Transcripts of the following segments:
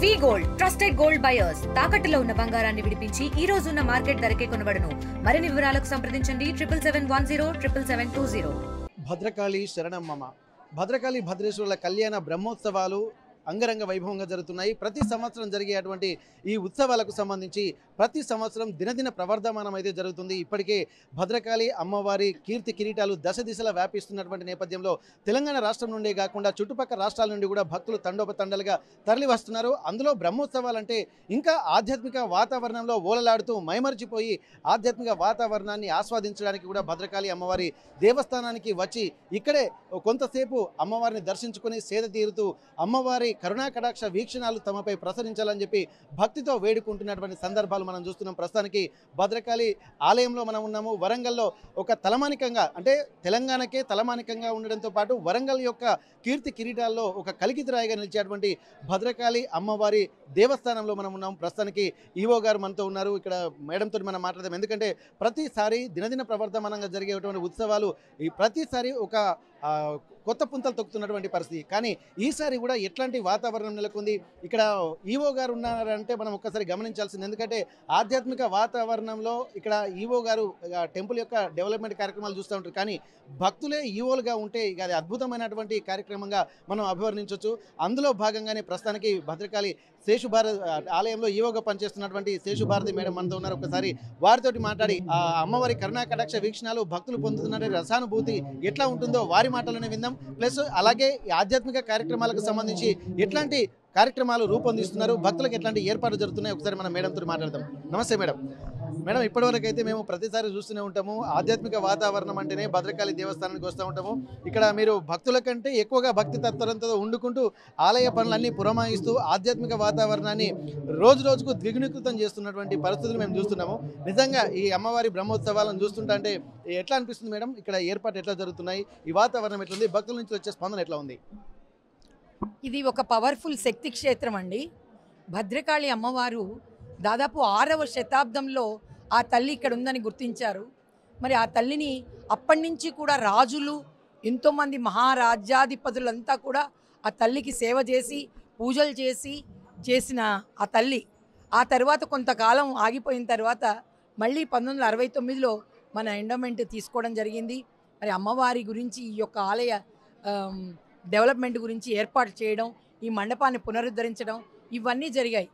వి gold trusted gold buyers తాకట్టులో ఉన్న బంగారాన్ని విడిపించి ఈ రోజు ఉన్న మార్కెట్ ధరకే కొనబడును. మరిన్ని వివరాలకు సంప్రదించండి 7771077720. భద్రకాళి శరణమ్మమ్మ. భద్రకాళి భద్రేశ్వరుల కళ్యాణ బ్రహ్మోత్సవాలు అంగరంగ వైభవంగా జరుగుతున్నాయి. ప్రతి సంవత్సరం జరిగేటువంటి ఈ ఉత్సవాలకు సంబంధించి ప్రతి సంవత్సరం దినదిన ప్రవర్ధమానం అయితే జరుగుతుంది. ఇప్పటికే భద్రకాళి అమ్మవారి కీర్తి కిరీటాలు దశ దిశలా వ్యాపిస్తున్నటువంటి నేపథ్యంలో తెలంగాణ రాష్ట్రం నుండే కాకుండా చుట్టుపక్కల రాష్ట్రాల నుండి కూడా భక్తులు తండోపతండలుగా తరలి వస్తున్నారు. అందులో బ్రహ్మోత్సవాలంటే ఇంకా ఆధ్యాత్మిక వాతావరణంలో ఓలలాడుతూ మైమరిచిపోయి ఆధ్యాత్మిక వాతావరణాన్ని ఆస్వాదించడానికి కూడా భద్రకాళి అమ్మవారి దేవస్థానానికి వచ్చి ఇక్కడే కొంతసేపు అమ్మవారిని దర్శించుకొని సేద తీరుతూ అమ్మవారి కరుణా కటాక్ష వీక్షణాలు తమపై ప్రసరించాలని చెప్పి భక్తితో వేడుకుంటున్నటువంటి సందర్భాలు మనం చూస్తున్నాం. ప్రస్తుతానికి భద్రకాళి ఆలయంలో మనం ఉన్నాము. వరంగల్లో ఒక తలమానికంగా అంటే తెలంగాణకే తలమానికంగా ఉండడంతో పాటు వరంగల్ యొక్క కీర్తి కిరీటాల్లో ఒక కలికితురాయిగా నిలిచేటువంటి భద్రకాళి అమ్మవారి దేవస్థానంలో మనం ఉన్నాం. ప్రస్తుతానికి ఈవో గారు మనతో ఉన్నారు. ఇక్కడ మేడంతో మనం మాట్లాడదాం. ఎందుకంటే ప్రతిసారి దినదిన ప్రవర్ధమానంగా జరిగేటువంటి ఉత్సవాలు ఈ ప్రతిసారి ఒక కొత్త పుంతలు తొక్కుతున్నటువంటి పరిస్థితి. కానీ ఈసారి కూడా ఎట్లాంటి వాతావరణం నెలకొంది? ఇక్కడ ఈవో గారు ఉన్నారంటే మనం ఒక్కసారి గమనించాల్సింది. ఎందుకంటే ఆధ్యాత్మిక వాతావరణంలో ఇక్కడ ఈవో గారు టెంపుల్ యొక్క డెవలప్మెంట్ కార్యక్రమాలు చూస్తూ ఉంటారు. కానీ భక్తులే ఈవోలుగా ఉంటే ఇక అది అద్భుతమైనటువంటి కార్యక్రమంగా మనం అభివర్ణించవచ్చు. అందులో భాగంగానే ప్రస్తుతానికి భద్రకాళి శేషుభారతి ఆలయంలో ఈవోగా పనిచేస్తున్నటువంటి శేషుభారతి మేడం మనతో ఉన్నారు. ఒకసారి వారితోటి మాట్లాడి ఆ అమ్మవారి కరుణా కటాక్ష వీక్షణాలు భక్తులు పొందుతున్న రసానుభూతి ఎట్లా ఉంటుందో వారి మాటలోనే విందాం. ప్లస్ అలాగే ఆధ్యాత్మిక కార్యక్రమాలకు సంబంధించి ఎట్లాంటి కార్యక్రమాలు రూపొందిస్తున్నారు, భక్తులకు ఎట్లాంటి ఏర్పాట్లు జరుగుతున్నాయి ఒకసారి మనం మేడంతో మాట్లాడదాం. నమస్తే మేడం. మేడం, ఇప్పటివరకు అయితే మేము ప్రతిసారి చూస్తూనే ఉంటాము ఆధ్యాత్మిక వాతావరణం అంటేనే భద్రకాళి దేవస్థానానికి వస్తూ ఉంటాము. ఇక్కడ మీరు భక్తుల కంటే ఎక్కువగా భక్తి తత్పరంతో ఉండుకుంటూ ఆలయ పనులన్నీ పురమాయిస్తూ ఆధ్యాత్మిక వాతావరణాన్ని రోజు రోజుకు ద్విగుణీకృతం చేస్తున్నటువంటి పరిస్థితులు మేము చూస్తున్నాము. నిజంగా ఈ అమ్మవారి బ్రహ్మోత్సవాలను చూస్తుంటే అంటే ఎట్లా అనిపిస్తుంది మేడం? ఇక్కడ ఏర్పాటు ఎట్లా జరుగుతున్నాయి, ఈ వాతావరణం ఎట్లుంది, భక్తుల నుంచి వచ్చే స్పందన ఎట్లా ఉంది? ఇది ఒక పవర్ఫుల్ శక్తి క్షేత్రం అండి. భద్రకాళి అమ్మవారు దాదాపు 6వ శతాబ్దంలో ఆ తల్లి ఇక్కడ ఉందని గుర్తించారు. మరి ఆ తల్లిని అప్పటి నుంచి కూడా రాజులు ఎంతోమంది మహారాజ్యాధిపతులంతా కూడా ఆ తల్లికి సేవ చేసి పూజలు చేసిన ఆ తల్లి ఆ తర్వాత కొంతకాలం ఆగిపోయిన తర్వాత మళ్ళీ 1969లో మన ఎండోమెంట్ తీసుకోవడం జరిగింది. మరి అమ్మవారి గురించి ఈ యొక్క ఆలయ డెవలప్మెంట్ గురించి ఏర్పాటు చేయడం, ఈ మండపాన్ని పునరుద్ధరించడం ఇవన్నీ జరిగాయి.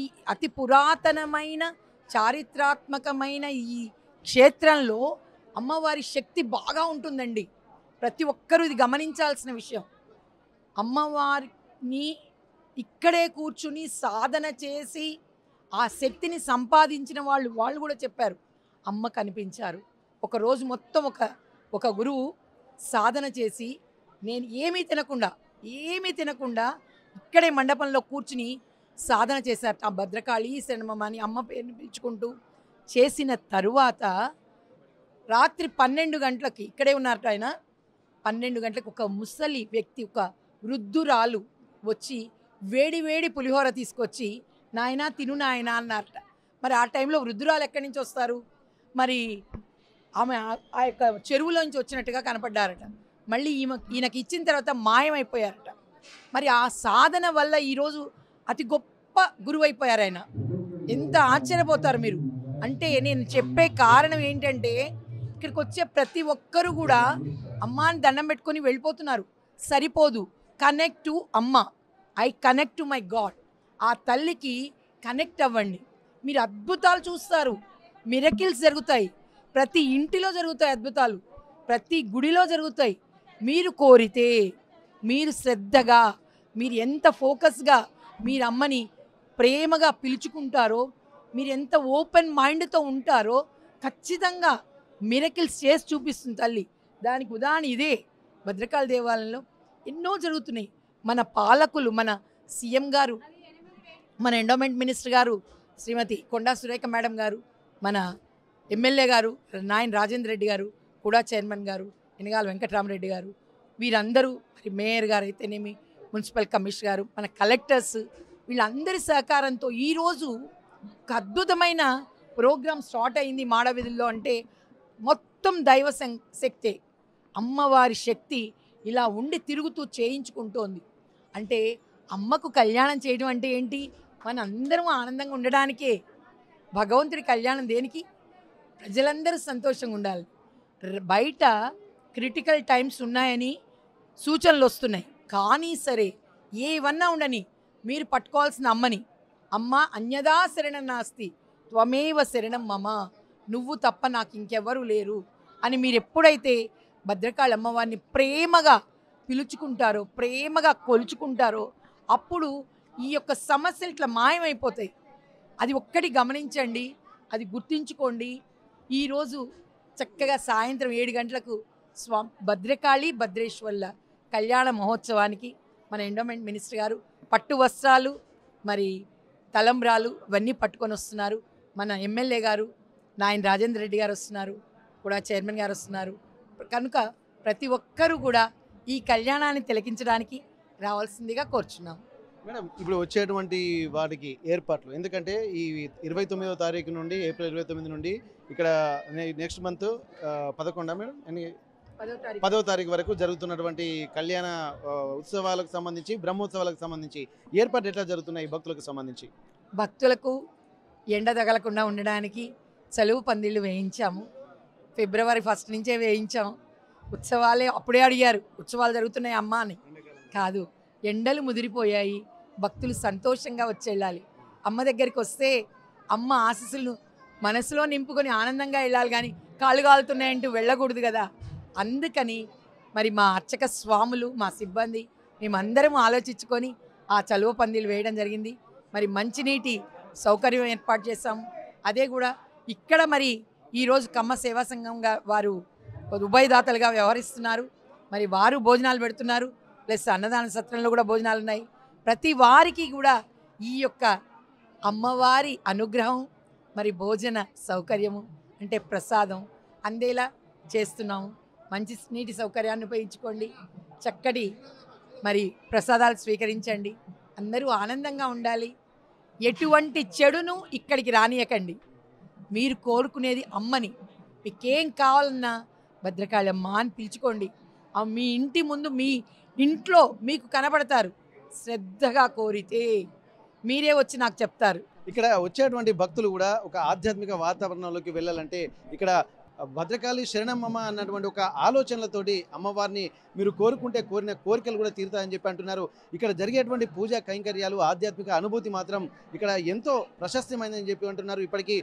ఈ అతి పురాతనమైన చారిత్రాత్మకమైన ఈ క్షేత్రంలో అమ్మవారి శక్తి బాగా ఉంటుందండి. ప్రతి ఒక్కరూ ఇది గమనించాల్సిన విషయం. అమ్మవారిని ఇక్కడే కూర్చుని సాధన చేసి ఆ శక్తిని సంపాదించిన వాళ్ళు కూడా చెప్పారు, అమ్మ కనిపించారు. ఒకరోజు మొత్తం ఒక గురువు సాధన చేసి నేను ఏమీ తినకుండా ఇక్కడే మండపంలో కూర్చుని సాధన చేశారు. ఆ భద్రకాళి శరణమ్మ అని అమ్మ పేరుని పిలుచుకుంటూ చేసిన తరువాత రాత్రి 12 గంటలకి ఇక్కడే ఉన్నారట ఆయన. 12 గంటలకు ఒక ముసలి వ్యక్తి, ఒక వృద్ధురాలు వచ్చి వేడి పులిహోర తీసుకొచ్చి నాయనా తిను నాయనా అన్నారట. మరి ఆ టైంలో వృద్ధురాలు ఎక్కడి నుంచి వస్తారు? మరి ఆమె ఆ యొక్క చెరువులోంచి వచ్చినట్టుగా కనపడ్డారట. మళ్ళీ ఈయనకి ఇచ్చిన తర్వాత మాయమైపోయారట. మరి ఆ సాధన వల్ల ఈరోజు అతి గొప్ప గురువు అయిపోయారు ఆయన. ఎంత ఆశ్చర్యపోతారు మీరు. అంటే నేను చెప్పే కారణం ఏంటంటే ఇక్కడికి వచ్చే ప్రతి ఒక్కరూ కూడా అమ్మాని దండం పెట్టుకొని వెళ్ళిపోతున్నారు. సరిపోదు, కనెక్ట్ టు అమ్మ. I connect to my God. ఆ తల్లికి కనెక్ట్ అవ్వండి. మీరు అద్భుతాలు చూస్తారు, మిరకిల్స్ జరుగుతాయి, ప్రతి ఇంటిలో జరుగుతాయి అద్భుతాలు, ప్రతి గుడిలో జరుగుతాయి. మీరు కోరితే, మీరు శ్రద్ధగా, మీరు ఎంత ఫోకస్గా మీరు అమ్మని ప్రేమగా పిలుచుకుంటారో, మీరు ఎంత ఓపెన్ మైండ్తో ఉంటారో ఖచ్చితంగా మిరకిల్స్ చేసి చూపిస్తుంది తల్లి. దానికి ఉదాహరణ ఇదే. భద్రకాళి దేవాలయంలో ఎన్నో జరుగుతున్నాయి. మన పాలకులు, మన సీఎం గారు, మన ఎండోమెంట్ మినిస్టర్ గారు శ్రీమతి కొండా సురేఖ మేడం గారు, మన ఎమ్మెల్యే గారు నాయన రాజేంద్ర రెడ్డి గారు, కూడా చైర్మన్ గారు ఎనగాల వెంకటరామరెడ్డి గారు, వీరందరూ, మరి మేయర్ గారు అయితేనేమి, మున్సిపల్ కమిషనర్ గారు, మన కలెక్టర్స్, వీళ్ళందరి సహకారంతో ఈరోజు ఒక అద్భుతమైన ప్రోగ్రామ్ స్టార్ట్ అయింది మాడవీధుల్లో. అంటే మొత్తం దైవ శక్తే, అమ్మవారి శక్తి ఇలా ఉండి తిరుగుతూ చేయించుకుంటోంది. అంటే అమ్మకు కళ్యాణం చేయడం అంటే ఏంటి? మనందరం ఆనందంగా ఉండడానికే. భగవంతుడి కళ్యాణం దేనికి? ప్రజలందరూ సంతోషంగా ఉండాలి. బయట క్రిటికల్ టైమ్స్ ఉన్నాయని సూచనలు వస్తున్నాయి. కానీ సరే ఏవన్నా ఉండని మీరు పట్టుకోవాల్సిన అమ్మని. అమ్మ అన్యదా శరణం నాస్తి త్వమేవ శరణం మమ, నువ్వు తప్ప నాకు ఇంకెవ్వరూ లేరు అని మీరు ఎప్పుడైతే భద్రకాళి అమ్మవారిని ప్రేమగా పిలుచుకుంటారో, ప్రేమగా కొలుచుకుంటారో, అప్పుడు ఈ యొక్క సమస్యలు ఇట్లా మాయమైపోతాయి. అది ఒక్కటి గమనించండి, అది గుర్తించుకోండి. ఈరోజు చక్కగా సాయంత్రం 7 గంటలకు భద్రకాళి భద్రేశ్వర్ల కళ్యాణ మహోత్సవానికి మన ఎండోమెంట్ మినిస్టర్ గారు పట్టు వస్త్రాలు, మరి తలంబ్రాలు ఇవన్నీ పట్టుకొని వస్తున్నారు. మన ఎమ్మెల్యే గారు నాయన రాజేంద్ర రెడ్డి గారు వస్తున్నారు, కూడా చైర్మన్ గారు వస్తున్నారు. కనుక ప్రతి ఒక్కరూ కూడా ఈ కళ్యాణాన్ని తిలకించడానికి రావాల్సిందిగా కోరుచున్నాం. మేడం, ఇప్పుడు వచ్చేటువంటి వాటికి ఏర్పాట్లు, ఎందుకంటే ఈ 29వ తారీఖు నుండి ఏప్రిల్ 29 నుండి ఇక్కడ నెక్స్ట్ మంత్ 11 మేడం 10వ తారీఖు వరకు జరుగుతున్నటువంటి కళ్యాణ ఉత్సవాలకు సంబంధించి, బ్రహ్మోత్సవాలకు సంబంధించి ఏర్పాట్లు ఎట్లా జరుగుతున్నాయి భక్తులకు సంబంధించి? భక్తులకు ఎండ తగలకుండా ఉండడానికి చలువు పందిళ్ళు వేయించాము. ఫిబ్రవరి 1 నుంచే వేయించాము. ఉత్సవాలే అప్పుడే అడిగారు, ఉత్సవాలు జరుగుతున్నాయి అమ్మా అని. కాదు, ఎండలు ముదిరిపోయాయి, భక్తులు సంతోషంగా వచ్చి వెళ్ళాలి. అమ్మ దగ్గరికి వస్తే అమ్మ ఆశీస్సులను మనసులో నింపుకొని ఆనందంగా వెళ్ళాలి, కానీ కాళ్ళు కాలుతున్నాయంటూ వెళ్ళకూడదు కదా. అందుకని మరి మా అర్చక స్వాములు, మా సిబ్బంది, మేమందరం ఆలోచించుకొని ఆ చలువ పందిలు వేయడం జరిగింది. మరి మంచినీటి సౌకర్యం ఏర్పాటు చేశాము. అదే కూడా ఇక్కడ మరి ఈరోజు కమ్మ సేవా సంఘంగా వారు ఉభయదాతలుగా వ్యవహరిస్తున్నారు. మరి వారు భోజనాలు పెడుతున్నారు, ప్లస్ అన్నదాన సత్రంలో కూడా భోజనాలు ఉన్నాయి. ప్రతి వారికి కూడా ఈ యొక్క అమ్మవారి అనుగ్రహం, మరి భోజన సౌకర్యము అంటే ప్రసాదం అందేలా చేస్తున్నాము. మంచి నీటి సౌకర్యాన్ని ఉపయోగించుకోండి, చక్కటి మరి ప్రసాదాలు స్వీకరించండి, అందరూ ఆనందంగా ఉండాలి. ఎటువంటి చెడును ఇక్కడికి రానియకండి. మీరు కోరుకునేది అమ్మని, మీకేం కావాలన్నా భద్రకాళి అమ్మ అని పిలుచుకోండి. మీ ఇంటి ముందు, మీ ఇంట్లో మీకు కనబడతారు. శ్రద్ధగా కోరితే మీరే వచ్చి నాకు చెప్తారు. ఇక్కడ వచ్చేటువంటి భక్తులు కూడా ఒక ఆధ్యాత్మిక వాతావరణంలోకి వెళ్ళాలంటే ఇక్కడ భద్రకాళి శరణమ్మ అన్నటువంటి ఒక ఆలోచనలతోటి అమ్మవారిని మీరు కోరుకుంటే కోరిన కోరికలు కూడా తీరుతాయని చెప్పి అంటున్నారు. ఇక్కడ జరిగేటువంటి పూజా కైంకర్యాలు, ఆధ్యాత్మిక అనుభూతి మాత్రం ఇక్కడ ఎంతో ప్రశస్తమైనదని చెప్పి అంటున్నారు. ఇప్పటికీ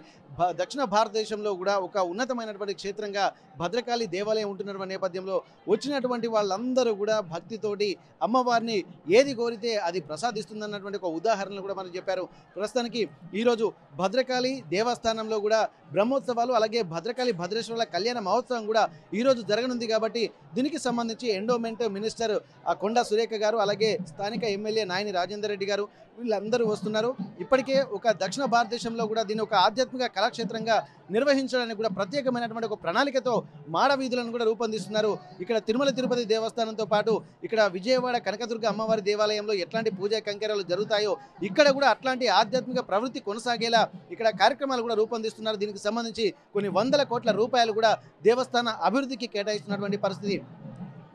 దక్షిణ భారతదేశంలో కూడా ఒక ఉన్నతమైనటువంటి క్షేత్రంగా భద్రకాళి దేవాలయం ఉంటున్నటువంటి నేపథ్యంలో వచ్చినటువంటి వాళ్ళందరూ కూడా భక్తితోటి అమ్మవారిని ఏది కోరితే అది ప్రసాదిస్తుందన్నటువంటి ఒక ఉదాహరణలు కూడా మనకు చెప్పారు. ప్రస్తుతానికి ఈరోజు భద్రకాళి దేవస్థానంలో కూడా బ్రహ్మోత్సవాలు, అలాగే భద్రకాళి భద్రేశ్వర్ల కళ్యాణ మహోత్సవం కూడా ఈరోజు జరగనుంది. కాబట్టి దీనికి సంబంధించి ఎండోమెంట్ మినిస్టర్ కొండా సురేఖ గారు, అలాగే స్థానిక ఎమ్మెల్యే నాయని రాజేందర్ రెడ్డి గారు వీళ్ళందరూ వస్తున్నారు. ఇప్పటికే ఒక దక్షిణ భారతదేశంలో కూడా దీన్ని ఒక ఆధ్యాత్మిక కళాక్షేత్రంగా నిర్వహించడానికి కూడా ప్రత్యేకమైనటువంటి ఒక ప్రణాళికతో మాడవీధులను కూడా రూపొందిస్తున్నారు. ఇక్కడ తిరుమల తిరుపతి దేవస్థానంతో పాటు ఇక్కడ విజయవాడ కనకదుర్గ అమ్మవారి దేవాలయంలో ఎట్లాంటి పూజా కైంకర్యాలు జరుగుతాయో ఇక్కడ కూడా అట్లాంటి ఆధ్యాత్మిక ప్రవృత్తి కొనసాగేలా ఇక్కడ కార్యక్రమాలు కూడా రూపొందిస్తున్నారు. దీనికి సంబంధించి కొన్ని వందల కోట్ల రూపాయలు కూడా దేవస్థాన అభివృద్ధికి కేటాయిస్తున్నటువంటి పరిస్థితి.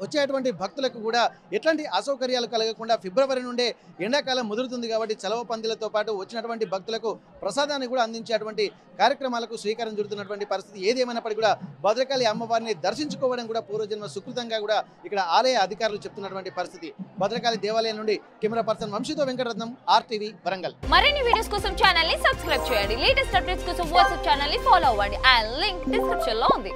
వచ్చేటువంటి భక్తులకు కూడా ఎట్లాంటి అసౌకర్యాలు కలగకుండా ఫిబ్రవరి నుండే ఎండాకాలం ముదురుతుంది కాబట్టి చలవ పందిలతో పాటు వచ్చినటువంటి భక్తులకు ప్రసాదాన్ని కూడా అందించేటువంటి కార్యక్రమాలకు శ్రీకారం చుడుతున్నటువంటి పరిస్థితి. ఏదేమైనప్పటికీ కూడా భద్రకాళి అమ్మవారిని దర్శించుకోవడం కూడా పూర్వజన్మ సుకృతంగా కూడా ఇక్కడ ఆలయ అధికారులు చెప్తున్నటువంటి పరిస్థితి. భద్రకాళి దేవాలయం నుండి కెమెరా పర్సన్ వంశీతో వెంకటరత్నం, RTV వరంగల్. మరిన్ని వీడియోస్ కోసం ఛానల్ ని సబ్స్క్రైబ్ చేయండి. లేటెస్ట్ అప్డేట్స్ కోసం వాట్సాప్ ఛానల్ ని ఫాలో అవ్వండి. ఆ లింక్ డిస్క్రిప్షన్ లో ఉంది.